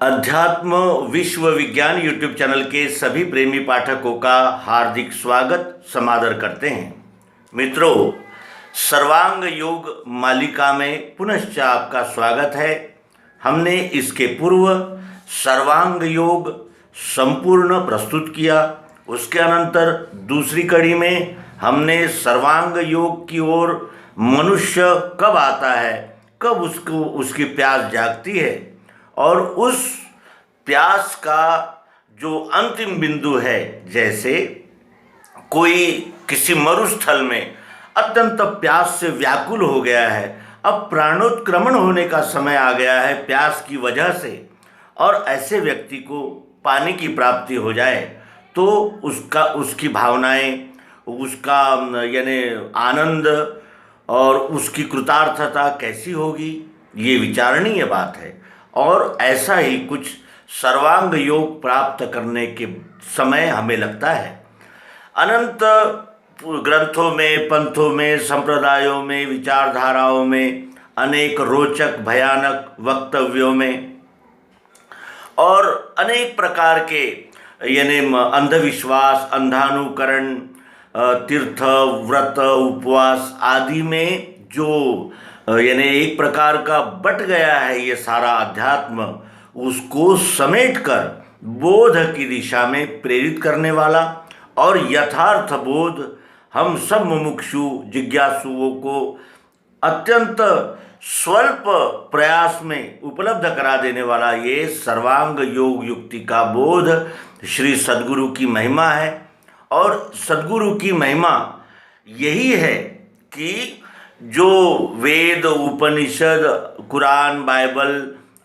अध्यात्म विश्व विज्ञान यूट्यूब चैनल के सभी प्रेमी पाठकों का हार्दिक स्वागत समादर करते हैं। मित्रों, सर्वांग योग मालिका में पुनश्च आपका स्वागत है। हमने इसके पूर्व सर्वांग योग संपूर्ण प्रस्तुत किया। उसके अनंतर दूसरी कड़ी में हमने सर्वांग योग की ओर मनुष्य कब आता है, कब उसकी प्यास जागती है और उस प्यास का जो अंतिम बिंदु है, जैसे कोई किसी मरुस्थल में अत्यंत प्यास से व्याकुल हो गया है, अब प्राणोत्क्रमण होने का समय आ गया है प्यास की वजह से, और ऐसे व्यक्ति को पानी की प्राप्ति हो जाए तो उसकी भावनाएं, उसका यानी आनंद और उसकी कृतार्थता कैसी होगी, ये विचारणीय बात है। और ऐसा ही कुछ सर्वांग योग प्राप्त करने के समय हमें लगता है। अनंत ग्रंथों में, पंथों में, संप्रदायों में, विचारधाराओं में, अनेक रोचक भयानक वक्तव्यों में और अनेक प्रकार के यानी अंधविश्वास, अंधानुकरण, तीर्थ, व्रत, उपवास आदि में जो यानी एक प्रकार का बट गया है ये सारा अध्यात्म, उसको समेटकर बोध की दिशा में प्रेरित करने वाला और यथार्थ बोध हम सब मुमुक्षु जिज्ञासुओं को अत्यंत स्वल्प प्रयास में उपलब्ध करा देने वाला ये सर्वांग योग युक्ति का बोध श्री सद्गुरु की महिमा है। और सद्गुरु की महिमा यही है कि जो वेद, उपनिषद, कुरान, बाइबल,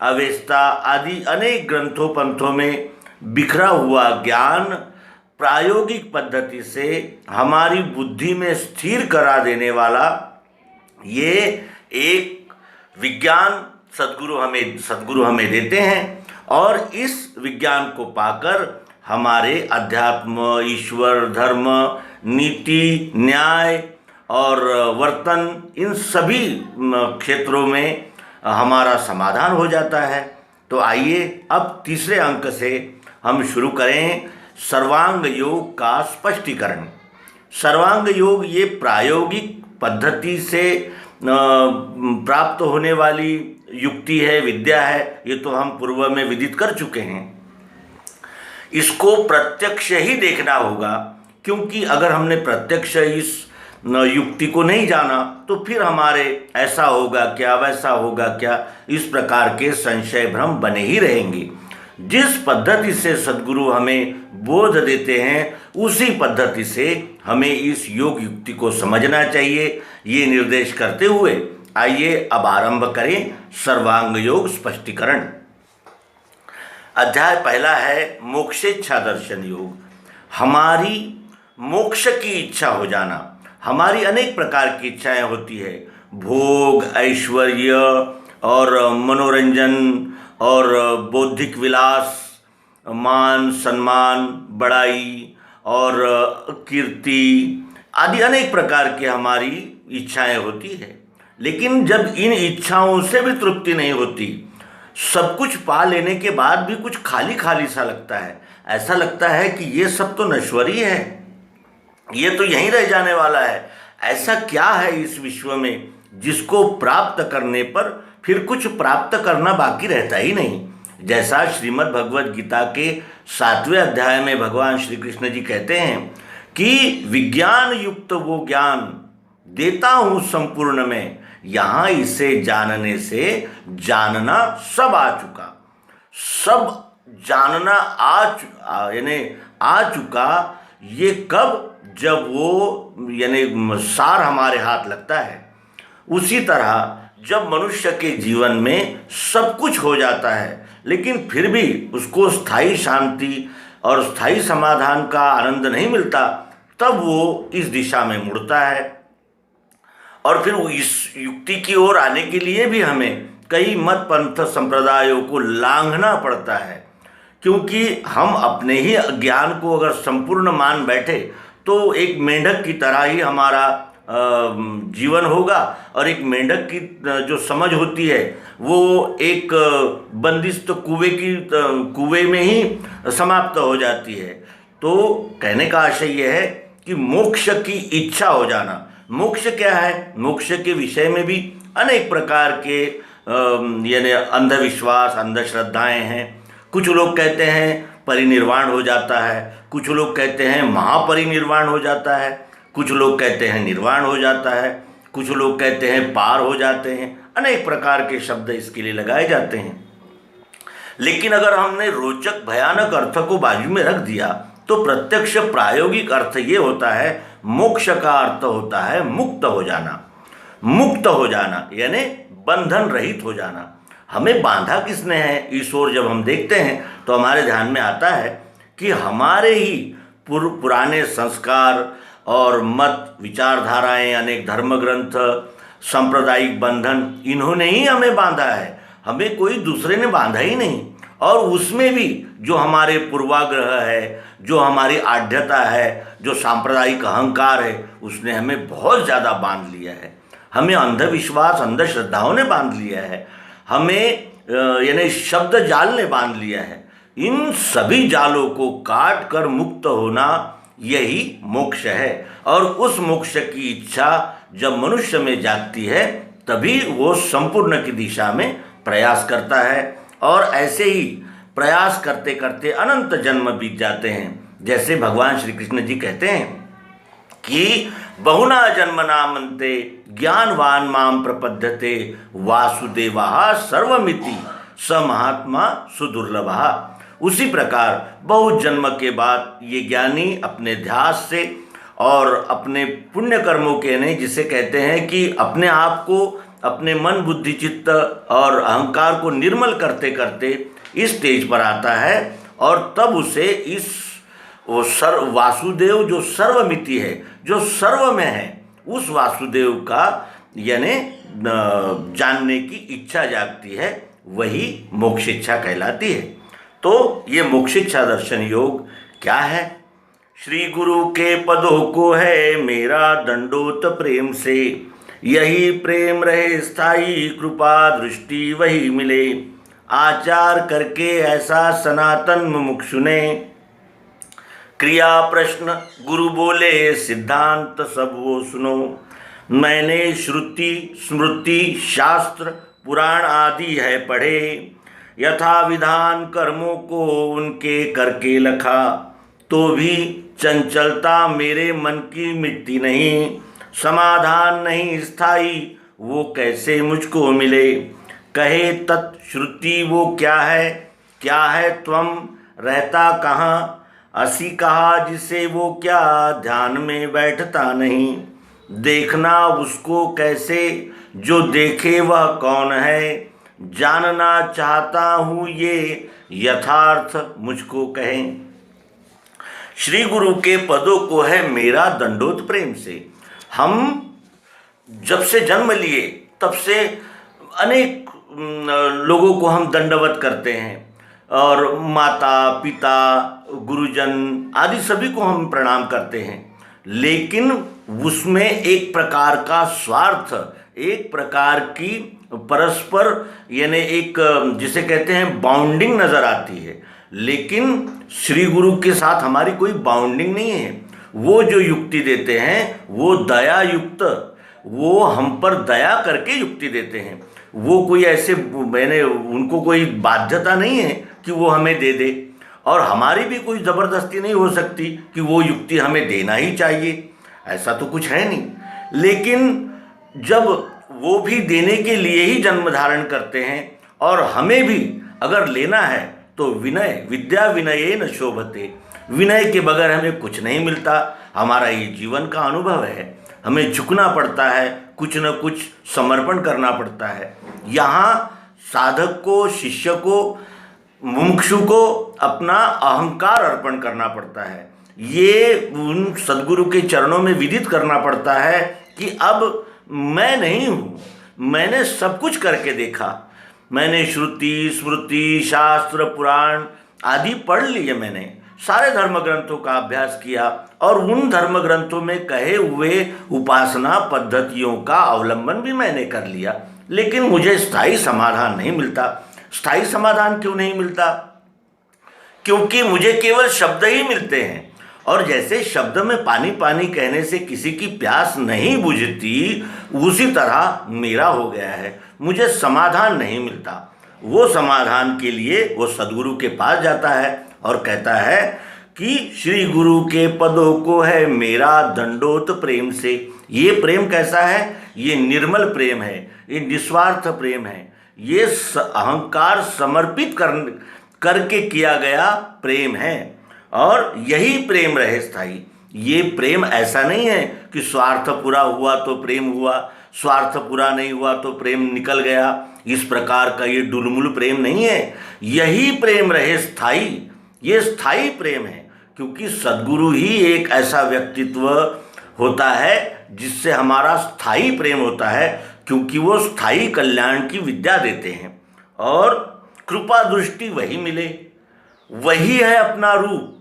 अवेस्ता आदि अनेक ग्रंथों पंथों में बिखरा हुआ ज्ञान प्रायोगिक पद्धति से हमारी बुद्धि में स्थिर करा देने वाला ये एक विज्ञान सद्गुरु हमें देते हैं। और इस विज्ञान को पाकर हमारे अध्यात्म, ईश्वर, धर्म, नीति, न्याय और वर्तन, इन सभी क्षेत्रों में हमारा समाधान हो जाता है। तो आइए अब तीसरे अंक से हम शुरू करें सर्वांग योग का स्पष्टीकरण। सर्वांग योग ये प्रायोगिक पद्धति से प्राप्त होने वाली युक्ति है, विद्या है। ये तो हम पूर्व में विदित कर चुके हैं। इसको प्रत्यक्ष ही देखना होगा, क्योंकि अगर हमने प्रत्यक्ष इस युक्ति को नहीं जाना तो फिर हमारे ऐसा होगा क्या, वैसा होगा क्या, इस प्रकार के संशय भ्रम बने ही रहेंगे। जिस पद्धति से सद्गुरु हमें बोध देते हैं उसी पद्धति से हमें इस योग युक्ति को समझना चाहिए। ये निर्देश करते हुए आइए अब आरंभ करें सर्वांग योग स्पष्टीकरण। अध्याय पहला है मोक्षेच्छा दर्शन योग। हमारी मोक्ष की इच्छा हो जाना। हमारी अनेक प्रकार की इच्छाएं होती है, भोग, ऐश्वर्य और मनोरंजन और बौद्धिक विलास, मान, सम्मान, बड़ाई और कीर्ति आदि अनेक प्रकार की हमारी इच्छाएं होती है। लेकिन जब इन इच्छाओं से भी तृप्ति नहीं होती, सब कुछ पा लेने के बाद भी कुछ खाली खाली सा लगता है। ऐसा लगता है कि ये सब तो नश्वरी है, ये तो यहीं रह जाने वाला है। ऐसा क्या है इस विश्व में जिसको प्राप्त करने पर फिर कुछ प्राप्त करना बाकी रहता ही नहीं। जैसा श्रीमद् भगवद गीता के 7वें अध्याय में भगवान श्री कृष्ण जी कहते हैं कि विज्ञान युक्त वो ज्ञान देता हूँ संपूर्ण में, यहाँ इसे जानने से जानना सब आ चुका। सब जानना आ चुका। ये कब? जब वो यानी सार हमारे हाथ लगता है। उसी तरह जब मनुष्य के जीवन में सब कुछ हो जाता है लेकिन फिर भी उसको स्थायी शांति और स्थायी समाधान का आनंद नहीं मिलता, तब वो इस दिशा में मुड़ता है। और फिर इस युक्ति की ओर आने के लिए भी हमें कई मत पंथ संप्रदायों को लांघना पड़ता है, क्योंकि हम अपने ही ज्ञान को अगर संपूर्ण मान बैठे तो एक मेंढक की तरह ही हमारा जीवन होगा और एक मेंढक की जो समझ होती है वो एक बंदिस्त कुएं में ही समाप्त हो जाती है। तो कहने का आशय यह है कि मोक्ष की इच्छा हो जाना। मोक्ष क्या है? मोक्ष के विषय में भी अनेक प्रकार के यानी अंधविश्वास, अंधश्रद्धाएं हैं। कुछ लोग कहते हैं परिनिर्वाण हो जाता है, कुछ लोग कहते हैं महापरिनिर्वाण हो जाता है, कुछ लोग कहते हैं निर्वाण हो जाता है, कुछ लोग कहते हैं पार हो जाते हैं। अनेक प्रकार के शब्द इसके लिए लगाए जाते हैं। लेकिन अगर हमने रोचक भयानक अर्थ को बाजू में रख दिया तो प्रत्यक्ष प्रायोगिक अर्थ ये होता है, मोक्ष का अर्थ होता है मुक्त हो जाना। मुक्त हो जाना यानी बंधन रहित हो जाना। हमें बांधा किसने है? इस ओर जब हम देखते हैं तो हमारे ध्यान में आता है कि हमारे ही पुराने संस्कार और मत, विचारधाराएं, अनेक धर्म ग्रंथ, सांप्रदायिक बंधन, इन्होंने ही हमें बांधा है। हमें कोई दूसरे ने बांधा ही नहीं। और उसमें भी जो हमारे पूर्वाग्रह है, जो हमारी आढ़्यता है, जो सांप्रदायिक अहंकार है, उसने हमें बहुत ज़्यादा बांध लिया है। हमें अंधविश्वास, अंधश्रद्धाओं ने बांध लिया है। हमें यानी शब्द जाल ने बांध लिया है। इन सभी जालों को काट कर मुक्त होना यही मोक्ष है। और उस मोक्ष की इच्छा जब मनुष्य में जागती है तभी वो संपूर्ण की दिशा में प्रयास करता है। और ऐसे ही प्रयास करते करते अनंत जन्म बीत जाते हैं। जैसे भगवान श्री कृष्ण जी कहते हैं कि बहुना जन्मनामन्ते ज्ञानवान माम प्रपद्यते वासुदेवः सर्वमिति स महात्मा सुदुर्लभः। उसी प्रकार बहुत जन्म के बाद ये ज्ञानी अपने ध्यास से और अपने पुण्य कर्मों के ने, जिसे कहते हैं कि अपने आप को, अपने मन, बुद्धि, चित्त और अहंकार को निर्मल करते करते इस स्टेज पर आता है। और तब उसे इस वासुदेव जो सर्वमिति है, जो सर्व में है, उस वासुदेव का यानी जानने की इच्छा जागती है। वही मोक्ष इच्छा कहलाती है। तो ये मोक्ष इच्छा दर्शन योग क्या है? श्री गुरु के पदों को है मेरा दंडोत प्रेम से, यही प्रेम रहे स्थायी, कृपा दृष्टि वही मिले। आचार करके ऐसा सनातन मुमुक्षु ने, क्रिया प्रश्न गुरु बोले सिद्धांत सब वो सुनो। मैंने श्रुति स्मृति शास्त्र पुराण आदि है पढ़े, यथा विधान कर्मों को उनके करके लखा। तो भी चंचलता मेरे मन की मिटती नहीं, समाधान नहीं स्थायी वो कैसे मुझको मिले। कहे तत्श्रुति वो क्या है त्वम रहता कहाँ। असी कहा जिसे वो क्या ध्यान में बैठता नहीं। देखना उसको कैसे जो देखे वह कौन है। जानना चाहता हूँ ये यथार्थ मुझको कहें। श्री गुरु के पदों को है मेरा दंडोत प्रेम से। हम जब से जन्म लिए तब से अनेक लोगों को हम दंडवत करते हैं और माता पिता गुरुजन आदि सभी को हम प्रणाम करते हैं। लेकिन उसमें एक प्रकार का स्वार्थ, एक प्रकार की परस्पर यानी एक जिसे कहते हैं बाउंडिंग नज़र आती है। लेकिन श्री गुरु के साथ हमारी कोई बाउंडिंग नहीं है। वो जो युक्ति देते हैं वो दया युक्त, वो हम पर दया करके युक्ति देते हैं। वो कोई ऐसे मैंने उनको कोई बाध्यता नहीं है कि वो हमें दे दे, और हमारी भी कोई ज़बरदस्ती नहीं हो सकती कि वो युक्ति हमें देना ही चाहिए, ऐसा तो कुछ है नहीं। लेकिन जब वो भी देने के लिए ही जन्म धारण करते हैं और हमें भी अगर लेना है तो विनय विद्या विनये न शोभते, विनय के बगैर हमें कुछ नहीं मिलता। हमारा ये जीवन का अनुभव है, हमें झुकना पड़ता है, कुछ न कुछ समर्पण करना पड़ता है। यहाँ साधक को, शिष्य को, मुमुक्षु को अपना अहंकार अर्पण करना पड़ता है। ये उन सद्गुरु के चरणों में विदित करना पड़ता है कि अब मैं नहीं हूँ, मैंने सब कुछ करके देखा, मैंने श्रुति स्मृति शास्त्र पुराण आदि पढ़ लिए मैंने, सारे धर्म ग्रंथों का अभ्यास किया और उन धर्म ग्रंथों में कहे हुए उपासना पद्धतियों का अवलंबन भी मैंने कर लिया, लेकिन मुझे स्थायी समाधान नहीं मिलता। स्थायी समाधान क्यों नहीं मिलता? क्योंकि मुझे केवल शब्द ही मिलते हैं, और जैसे शब्द में पानी पानी कहने से किसी की प्यास नहीं बुझती, उसी तरह मेरा हो गया है, मुझे समाधान नहीं मिलता। वो समाधान के लिए वो सदगुरु के पास जाता है और कहता है कि श्री गुरु के पदों को है मेरा दंडोत प्रेम से। ये प्रेम कैसा है? ये निर्मल प्रेम है, ये निस्वार्थ प्रेम है, ये अहंकार समर्पित करके किया गया प्रेम है, और यही प्रेम रहे स्थायी। ये प्रेम ऐसा नहीं है कि स्वार्थ पूरा हुआ तो प्रेम हुआ, स्वार्थ पूरा नहीं हुआ तो प्रेम निकल गया, इस प्रकार का ये डुलमुल प्रेम नहीं है। यही प्रेम रहे स्थायी, ये स्थायी प्रेम है, क्योंकि सद्गुरु ही एक ऐसा व्यक्तित्व होता है जिससे हमारा स्थायी प्रेम होता है, क्योंकि वो स्थायी कल्याण की विद्या देते हैं। और कृपा दृष्टि वही मिले, वही है अपना रूप,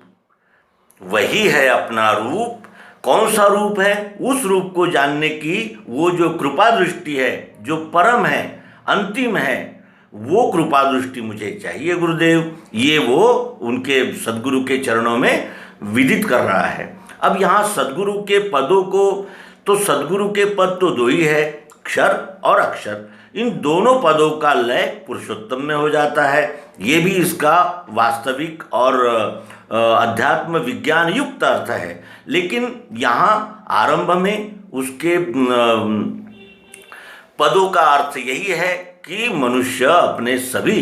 वही है अपना रूप। कौन सा रूप है? उस रूप को जानने की वो जो कृपा दृष्टि है, जो परम है, अंतिम है, वो कृपा दृष्टि मुझे चाहिए गुरुदेव। ये वो उनके सद्गुरु के चरणों में विदित कर रहा है। अब यहाँ सद्गुरु के पदों को, तो सद्गुरु के पद तो दो ही है, क्षर और अक्षर। इन दोनों पदों का लय पुरुषोत्तम में हो जाता है। ये भी इसका वास्तविक और अध्यात्म विज्ञान युक्त अर्थ है, लेकिन यहाँ आरंभ में उसके पदों का अर्थ यही है कि मनुष्य अपने सभी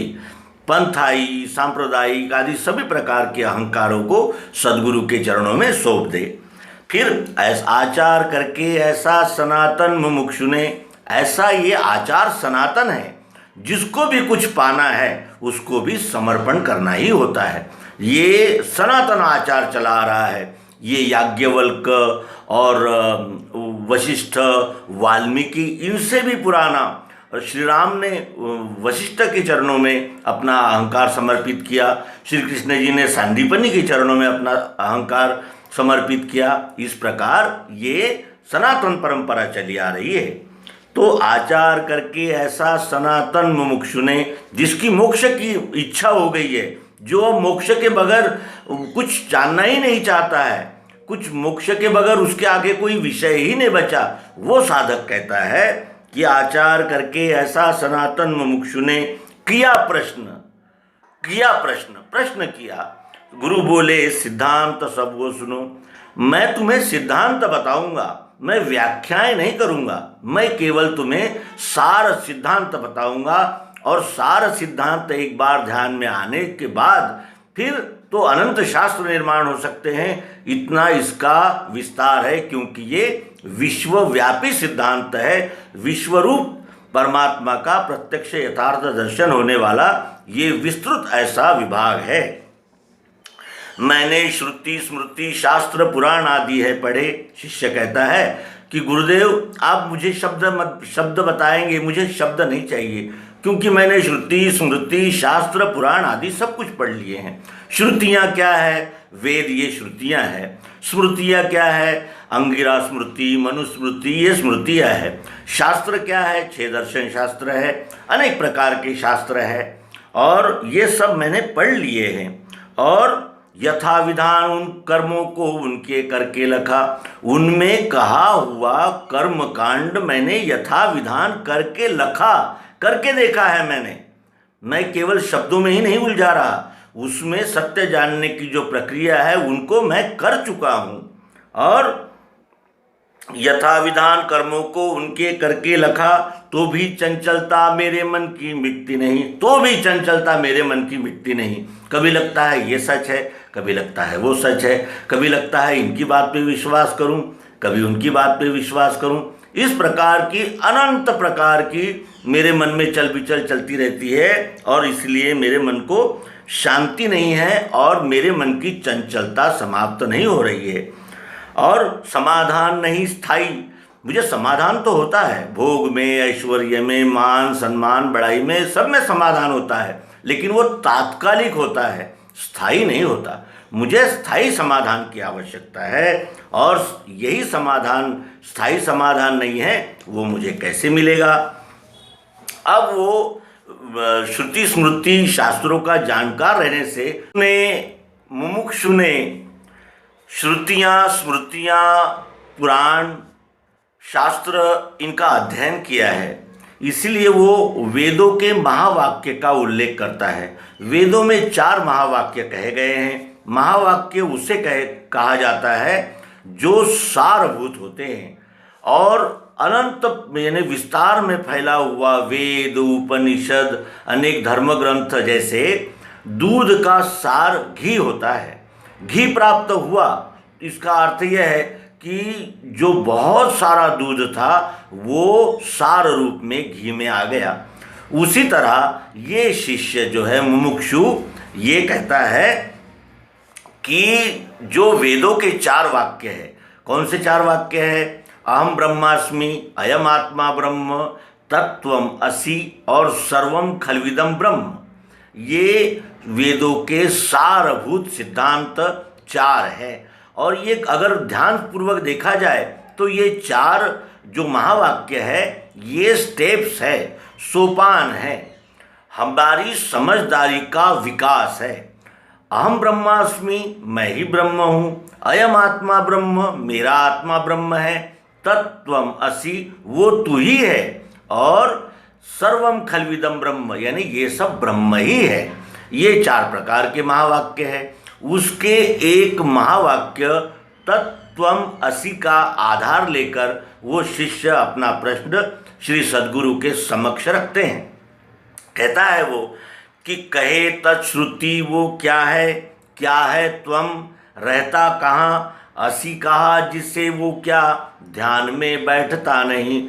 पंथाई, सांप्रदायिक आदि सभी प्रकार के अहंकारों को सद्गुरु के चरणों में सौंप दे। फिर ऐसा आचार करके ऐसा सनातन मुमुक्षु ने, ऐसा ये आचार सनातन है, जिसको भी कुछ पाना है उसको भी समर्पण करना ही होता है। ये सनातन आचार चला आ रहा है। ये याज्ञवल्क और वशिष्ठ, वाल्मीकि, इनसे भी पुराना। श्री राम ने वशिष्ठ के चरणों में अपना अहंकार समर्पित किया, श्री कृष्ण जी ने सांदीपनि के चरणों में अपना अहंकार समर्पित किया। इस प्रकार ये सनातन परंपरा चली आ रही है। तो आचार करके ऐसा सनातन मुमुक्षु ने, जिसकी मोक्ष की इच्छा हो गई है, जो मोक्ष के बगैर कुछ जानना ही नहीं चाहता है, कुछ मोक्ष के बगैर उसके आगे कोई विषय ही नहीं बचा, वो साधक कहता है कि आचार करके ऐसा सनातन मुमुक्षु ने किया प्रश्न, प्रश्न किया। गुरु बोले सिद्धांत सब वो सुनो, मैं तुम्हें सिद्धांत बताऊंगा, मैं व्याख्याएं नहीं करूंगा, मैं केवल तुम्हें सार सिद्धांत बताऊंगा। और सार सिद्धांत एक बार ध्यान में आने के बाद फिर तो अनंत शास्त्र निर्माण हो सकते हैं, इतना इसका विस्तार है, क्योंकि ये विश्वव्यापी सिद्धांत है। विश्वरूप परमात्मा का प्रत्यक्ष यथार्थ दर्शन होने वाला ये विस्तृत ऐसा विभाग है। मैंने श्रुति स्मृति शास्त्र पुराण आदि है पढ़े। शिष्य कहता है कि गुरुदेव आप मुझे शब्द बताएंगे, मुझे शब्द नहीं चाहिए, क्योंकि मैंने श्रुति स्मृति शास्त्र पुराण आदि सब कुछ पढ़ लिए हैं। श्रुतियाँ क्या है? वेद ये श्रुतियाँ हैं। स्मृतियाँ क्या है? अंगिरा स्मृति, मनुस्मृति, ये स्मृतियाँ है। शास्त्र क्या है? 6 दर्शन शास्त्र है, अनेक प्रकार के शास्त्र है, और ये सब मैंने पढ़ लिए हैं। और यथा विधान उन कर्मों को उनके करके लखा, उनमें कहा हुआ कर्म कांड मैंने यथा विधान करके लखा, करके देखा है मैंने। मैं केवल शब्दों में ही नहीं उलझा रहा, उसमें सत्य जानने की जो प्रक्रिया है उनको मैं कर चुका हूँ। और यथा विधान कर्मों को उनके करके लखा, तो भी चंचलता मेरे मन की मिटती नहीं, तो भी चंचलता मेरे मन की मिटती नहीं। कभी लगता है ये सच है, कभी लगता है वो सच है, कभी लगता है इनकी बात पे विश्वास करूं, कभी उनकी बात पे विश्वास करूं। इस प्रकार की अनंत प्रकार की मेरे मन में चल बिचल चलती रहती है, और इसलिए मेरे मन को शांति नहीं है और मेरे मन की चंचलता समाप्त नहीं हो रही है। और समाधान नहीं स्थायी। मुझे समाधान तो होता है, भोग में, ऐश्वर्य में, मान सम्मान बड़ाई में, सब में समाधान होता है, लेकिन वो तात्कालिक होता है, स्थायी नहीं होता। मुझे स्थायी समाधान की आवश्यकता है, और यही समाधान स्थायी समाधान नहीं है, वो मुझे कैसे मिलेगा। अब वो श्रुति स्मृति शास्त्रों का जानकार रहने से मुमुक्षु ने श्रुतियाँ स्मृतियाँ पुराण शास्त्र इनका अध्ययन किया है, इसलिए वो वेदों के महावाक्य का उल्लेख करता है। वेदों में 4 महावाक्य कहे गए हैं। महावाक्य उसे कहा जाता है जो सारभूत होते हैं और अनंत यानी विस्तार में फैला हुआ वेद उपनिषद अनेक धर्म ग्रंथ जैसे दूध का सार घी होता है। घी प्राप्त हुआ, इसका अर्थ यह है कि जो बहुत सारा दूध था वो सार रूप में घी में आ गया। उसी तरह ये शिष्य जो है मुमुक्षु ये कहता है कि जो वेदों के 4 वाक्य है, कौन से 4 वाक्य है? अहम ब्रह्मास्मि, अयम आत्मा ब्रह्म, तत्वम असि और सर्वम खलविदम ब्रह्म, ये वेदों के सारभूत सिद्धांत 4 है। और ये अगर ध्यानपूर्वक देखा जाए तो ये 4 जो महावाक्य है ये स्टेप्स है, सोपान है, हमारी समझदारी का विकास है। अहम ब्रह्मास्मि, मैं ही ब्रह्म हूँ। अयम आत्मा ब्रह्म, मेरा आत्मा ब्रह्म है। तत्वम असि, वो तू ही है। और सर्वम खलविदम ब्रह्म, यानी ये सब ब्रह्म ही है। ये 4 प्रकार के महावाक्य है। उसके एक महावाक्य तत्वम असि का आधार लेकर वो शिष्य अपना प्रश्न श्री सद्गुरु के समक्ष रखते हैं। कहता है वो कि कहे तत्श्रुति वो क्या है त्वम, रहता कहाँ, असि कहा जिसे वो क्या, ध्यान में बैठता नहीं।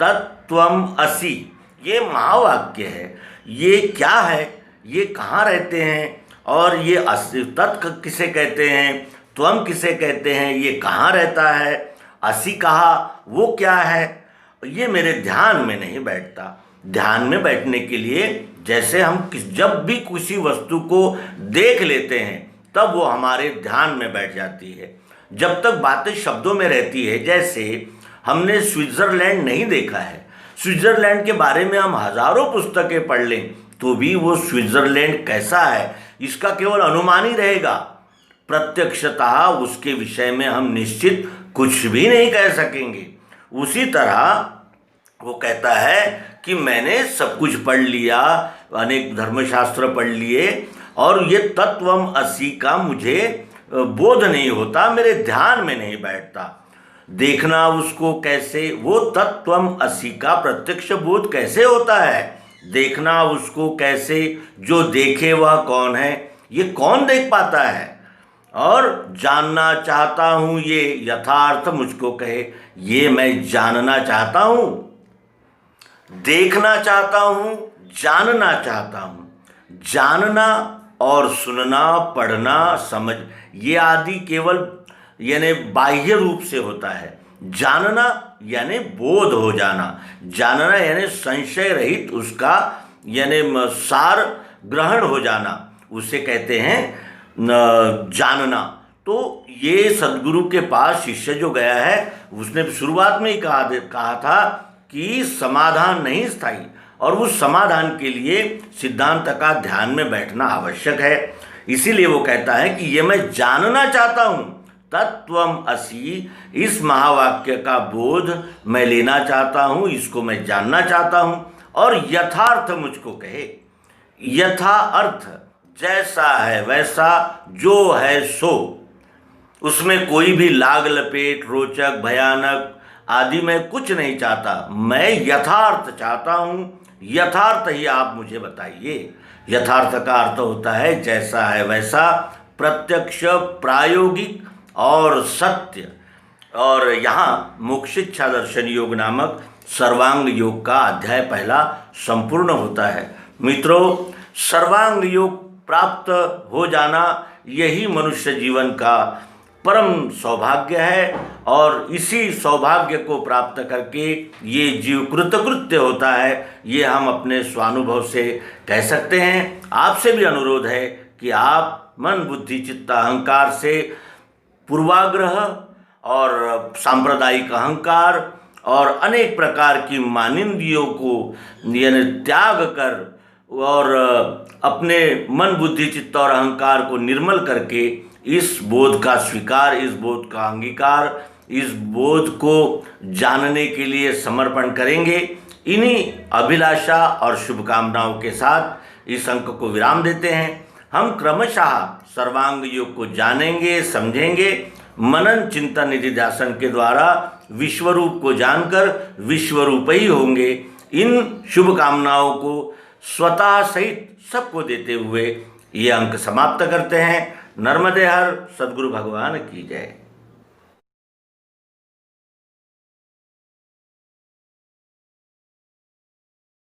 तत्वम असि ये महावाक्य है। ये क्या है, ये कहाँ रहते हैं, और ये असि तत्व किसे कहते हैं, त्वम किसे कहते हैं, ये कहाँ रहता है, असि कहा वो क्या है, ये मेरे ध्यान में नहीं बैठता। ध्यान में बैठने के लिए जैसे हम जब भी किसी वस्तु को देख लेते हैं तब वो हमारे ध्यान में बैठ जाती है। जब तक बातें शब्दों में रहती है, जैसे हमने स्विट्ज़रलैंड नहीं देखा है, स्विट्ज़रलैंड के बारे में हम हजारों पुस्तकें पढ़ लें तो भी वो स्विट्ज़रलैंड कैसा है इसका केवल अनुमान ही रहेगा। प्रत्यक्षतः उसके विषय में हम निश्चित कुछ भी नहीं कह सकेंगे। उसी तरह वो कहता है कि मैंने सब कुछ पढ़ लिया, अनेक धर्मशास्त्र पढ़ लिए, और ये तत्वम असि का मुझे बोध नहीं होता, मेरे ध्यान में नहीं बैठता। देखना उसको कैसे, वो तत्वम असि का प्रत्यक्ष बोध कैसे होता है, देखना उसको कैसे, जो देखे वह कौन है, ये कौन देख पाता है। और जानना चाहता हूँ ये यथार्थ मुझको कहे, ये मैं जानना चाहता हूँ। देखना चाहता हूँ, जानना चाहता हूँ। जानना और सुनना, पढ़ना, समझ, ये आदि केवल यानी बाह्य रूप से होता है। जानना यानी बोध हो जाना, जानना यानी संशय रहित उसका यानी सार ग्रहण हो जाना, उसे कहते हैं जानना। तो ये सद्गुरु के पास शिष्य जो गया है उसने शुरुआत में ही कहा था कि समाधान नहीं स्थायी, और उस समाधान के लिए सिद्धांत का ध्यान में बैठना आवश्यक है। इसीलिए वो कहता है कि ये मैं जानना चाहता हूँ, तत्वम असि, इस महावाक्य का बोध मैं लेना चाहता हूँ, इसको मैं जानना चाहता हूँ, और यथार्थ मुझको कहे। यथा अर्थ, जैसा है वैसा, जो है सो, उसमें कोई भी लाग लपेट, रोचक, भयानक आदि मैं कुछ नहीं चाहता। मैं यथार्थ चाहता हूँ, यथार्थ ही आप मुझे बताइए। यथार्थ का अर्थ होता है जैसा है वैसा, प्रत्यक्ष, प्रायोगिक और सत्य। और यहाँ मोक्ष इच्छा दर्शन योग नामक सर्वांग योग का अध्याय पहला संपूर्ण होता है। मित्रों, सर्वांग योग प्राप्त हो जाना यही मनुष्य जीवन का परम सौभाग्य है, और इसी सौभाग्य को प्राप्त करके ये जीव कृतकृत्य होता है, ये हम अपने स्वानुभव से कह सकते हैं। आपसे भी अनुरोध है कि आप मन बुद्धि चित्त अहंकार से पूर्वाग्रह और सांप्रदायिक अहंकार और अनेक प्रकार की मानिंदियों को यानी त्याग कर और अपने मन बुद्धि चित्त और अहंकार को निर्मल करके इस बोध का स्वीकार, इस बोध का अंगीकार, इस बोध को जानने के लिए समर्पण करेंगे। इन्हीं अभिलाषा और शुभकामनाओं के साथ इस अंक को विराम देते हैं। हम क्रमशः सर्वांग योग को जानेंगे, समझेंगे, मनन चिंतन निधिध्यासन के द्वारा विश्वरूप को जानकर विश्वरूप ही होंगे। इन शुभकामनाओं को स्वतः सहित सबको देते हुए ये अंक समाप्त करते हैं। नर्मदे हर, सद्गुरु भगवान की जय।